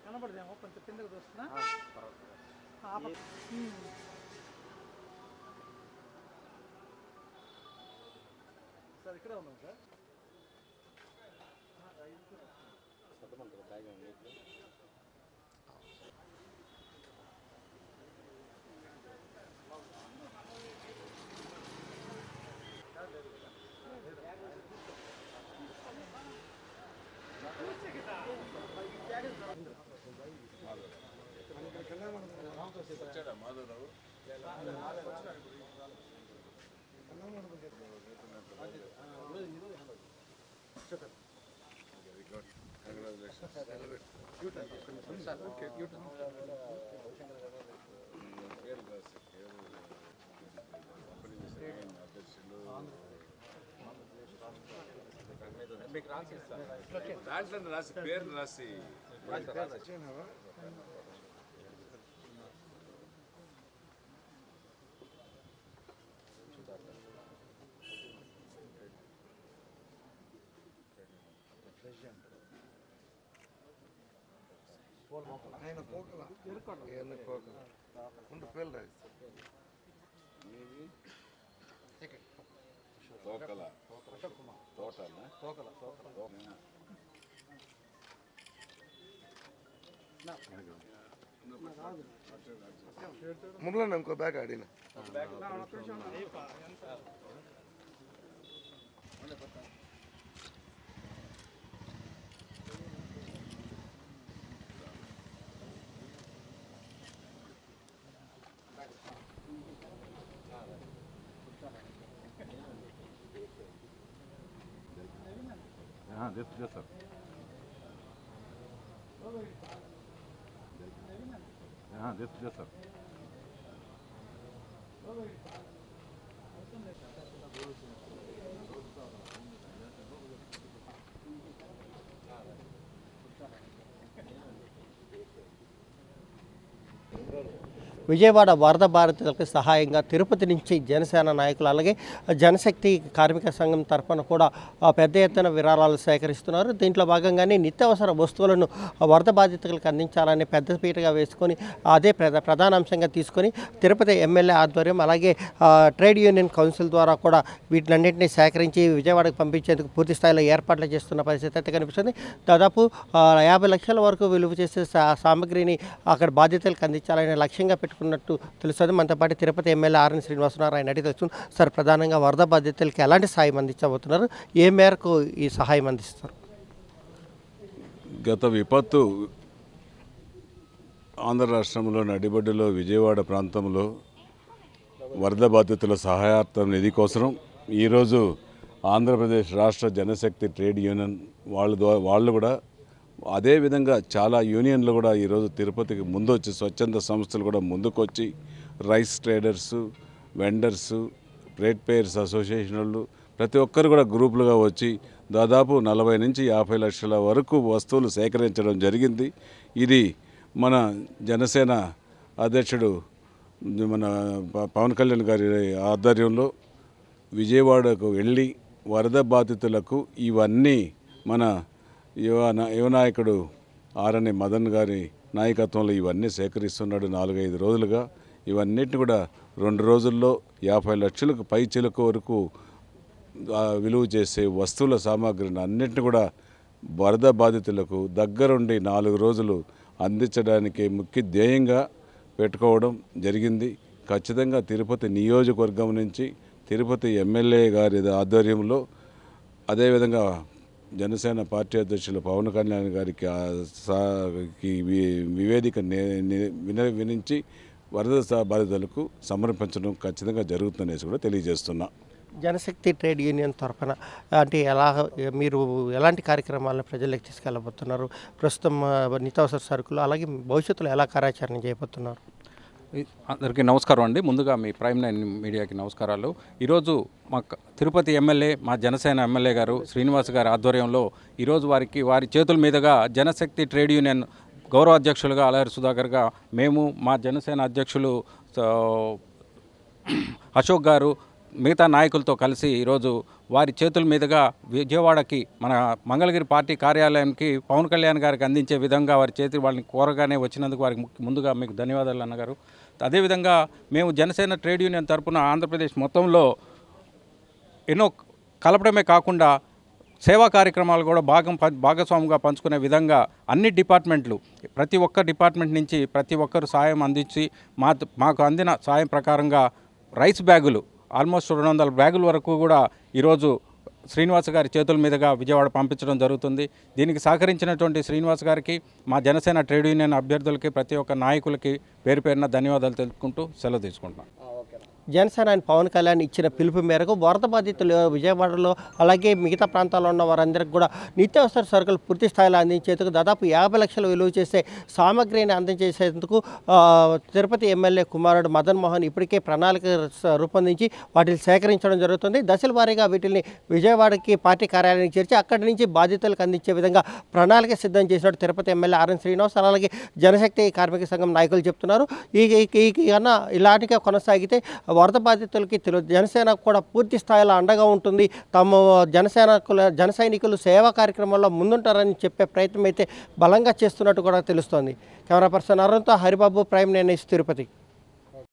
కనబడదేమో కొంచెం కిందకు చూస్తున్నా సార్ ఇక్కడే ఉన్నాం సార్. దాంట్లో రాసి పేరు రాసి ఆయన పోకల ముందు పేర్లు రాసి తోకల తోటల ముందులో ఇంకో బ్యాగ్ ఆడిన Yes, sir. Yes, sir. Vijayawada వరద బాధితులకు సహాయంగా తిరుపతి నుంచి జనసేన నాయకులు అలాగే జనశక్తి కార్మిక సంఘం తరఫున కూడా పెద్ద ఎత్తున విరాళాలు సేకరిస్తున్నారు. దీంట్లో భాగంగానే నిత్యావసర వస్తువులను వరద బాధితులకు అందించాలని పెద్దపీటగా వేసుకొని అదే ప్రధాన అంశంగా తీసుకొని తిరుపతి ఎమ్మెల్యే ఆధ్వర్యం అలాగే ట్రేడ్ యూనియన్ కౌన్సిల్ ద్వారా కూడా వీటిలన్నింటినీ సేకరించి విజయవాడకు పంపించేందుకు పూర్తి స్థాయిలో ఏర్పాట్లు చేస్తున్న పరిస్థితి అయితే కనిపిస్తుంది. దాదాపు 50 లక్షల వరకు విలువ చేసే సామగ్రిని అక్కడ బాధితులకు అందించాలనే లక్ష్యంగా పెట్టుకున్నట్టు తెలుస్తుంది. మనతో పాటు తిరుపతి ఎమ్మెల్యే ఆర్ఎన్ శ్రీనివాసరావు ఆయన అడిగి తెలుస్తుంది. సార్, ప్రధానంగా వరద బాధితులకి ఎలాంటి సాయం అందించబోతున్నారు, ఏ మేరకు ఈ సహాయం అందిస్తారు? గత విపత్తు ఆంధ్ర రాష్ట్రంలో నడిబొడ్డులో విజయవాడ ప్రాంతంలో వరద బాధితుల సహాయార్థం నిధి కోసం ఈరోజు ఆంధ్రప్రదేశ్ రాష్ట్ర జనశక్తి ట్రేడ్ యూనియన్ వాళ్ళు కూడా అదేవిధంగా చాలా యూనియన్లు కూడా ఈరోజు తిరుపతికి ముందు వచ్చి స్వచ్ఛంద సంస్థలు కూడా ముందుకొచ్చి rice traders, vendors, trade payers association వాళ్ళు ప్రతి ఒక్కరు కూడా గ్రూపులుగా వచ్చి దాదాపు 40 నుంచి 50 లక్షల వరకు వస్తువులు సేకరించడం జరిగింది. ఇది మన జనసేన అధ్యక్షుడు మన పవన్ కళ్యాణ్ గారి ఆధ్వర్యంలో విజయవాడకు వెళ్ళి వరద బాధితులకు ఇవన్నీ మన యువ నాయకుడు ఆర్ఎన్ మదన్ గారి నాయకత్వంలో ఇవన్నీ సేకరిస్తున్నాడు. 4-5 రోజులుగా ఇవన్నిటిని కూడా 2 రోజుల్లో 50 లక్షలకు పైచిలకు వరకు విలువ చేసే వస్తువుల సామాగ్రిని అన్నింటిని కూడా వరద బాధితులకు దగ్గరుండి 4 రోజులు అందించడానికి ముఖ్య ధ్యేయంగా పెట్టుకోవడం జరిగింది. ఖచ్చితంగా తిరుపతి నియోజకవర్గం నుంచి తిరుపతి ఎమ్మెల్యే గారి ఆధ్వర్యంలో అదేవిధంగా జనసేన పార్టీ అధ్యక్షులు పవన్ కళ్యాణ్ గారికి నివేదిక వినించి వరద బాధితులకు సమర్పించడం ఖచ్చితంగా జరుగుతుందనేసి కూడా తెలియజేస్తున్నా. జనశక్తి ట్రేడ్ యూనియన్ తరఫున అంటే మీరు ఎలాంటి కార్యక్రమాలను ప్రజలకు తీసుకెళ్ళబోతున్నారు? ప్రస్తుతం నిత్యావసర సరుకులు అలాగే భవిష్యత్తులో ఎలా కార్యాచరణ చేయబోతున్నారు? అందరికీ నమస్కారం అండి. ముందుగా మీ ప్రైమ్ నైన్ మీడియాకి నమస్కారాలు. ఈరోజు మా తిరుపతి ఎమ్మెల్యే, మా జనసేన ఎమ్మెల్యే గారు శ్రీనివాస్ గారి ఆధ్వర్యంలో ఈరోజు వారి చేతుల మీదుగా జనశక్తి ట్రేడ్ యూనియన్ గౌరవ అధ్యక్షులుగా అలహరి సుధాకర్గా మేము, మా జనసేన అధ్యక్షులు అశోక్ గారు, మిగతా నాయకులతో కలిసి ఈరోజు వారి చేతుల మీదుగా విజయవాడకి మన మంగళగిరి పార్టీ కార్యాలయానికి పవన్ కళ్యాణ్ గారికి అందించే విధంగా వాళ్ళని కోరగానే వచ్చినందుకు వారికి ముందుగా మీకు ధన్యవాదాలు అన్నగారు. అదేవిధంగా మేము జనసేన ట్రేడ్ యూనియన్ తరపున ఆంధ్రప్రదేశ్ మొత్తంలో ఎన్నో కలపడమే కాకుండా సేవా కార్యక్రమాలు కూడా భాగస్వాముగా పంచుకునే విధంగా అన్ని డిపార్ట్మెంట్లు, ప్రతి ఒక్క డిపార్ట్మెంట్ నుంచి ప్రతి ఒక్కరు సాయం అందించి మాకు అందిన సాయం ప్రకారంగా రైస్ బ్యాగులు ఆల్మోస్ట్ 200 బ్యాగుల వరకు కూడా ఈరోజు శ్రీనివాస్ గారి చేతుల మీదుగా విజయవాడ పంపించడం జరుగుతుంది. దీనికి సహకరించినటువంటి శ్రీనివాస్ గారికి, మా జనసేన ట్రేడ్ యూనియన్ అభ్యర్థులకి, ప్రతి ఒక్క నాయకులకి పేరు పేరున ధన్యవాదాలు తెలుపుకుంటూ సెలవు తీసుకుంటున్నాను. జనసేన ఆయన పవన్ కళ్యాణ్ ఇచ్చిన పిలుపు మేరకు వరద బాధితులు విజయవాడలో అలాగే మిగతా ప్రాంతాల్లో ఉన్న వారందరికీ కూడా నిత్యావసర సరుకులు పూర్తి స్థాయిలో అందించేందుకు దాదాపు 50 లక్షలు విలువ చేసే సామగ్రిని అందజేసేందుకు తిరుపతి ఎమ్మెల్యే కుమారుడు మదన్ మోహన్ ఇప్పటికే ప్రణాళిక రూపొందించి వాటిని సేకరించడం జరుగుతుంది. దశల వారీగా వీటిని విజయవాడకి పార్టీ కార్యాలయానికి చేర్చి అక్కడి నుంచి బాధితులకు అందించే విధంగా ప్రణాళిక సిద్ధం చేసినట్టు తిరుపతి ఎమ్మెల్యే ఆర్ఎన్ శ్రీనివాస్ అలాగే జనశక్తి కార్మిక సంఘం నాయకులు చెప్తున్నారు. కన్నా ఇలాంటిగా కొనసాగితే వరద బాధితులకి జనసేన కూడా పూర్తి స్థాయిలో అండగా ఉంటుంది, తమ జన సైనికులు సేవా కార్యక్రమాల్లో ముందుంటారని చెప్పే ప్రయత్నం అయితే బలంగా చేస్తున్నట్టు కూడా తెలుస్తోంది. కెమెరా పర్సన్ అరుణ్తో హరిబాబు, ప్రైమ్ నైన్ తిరుపతి.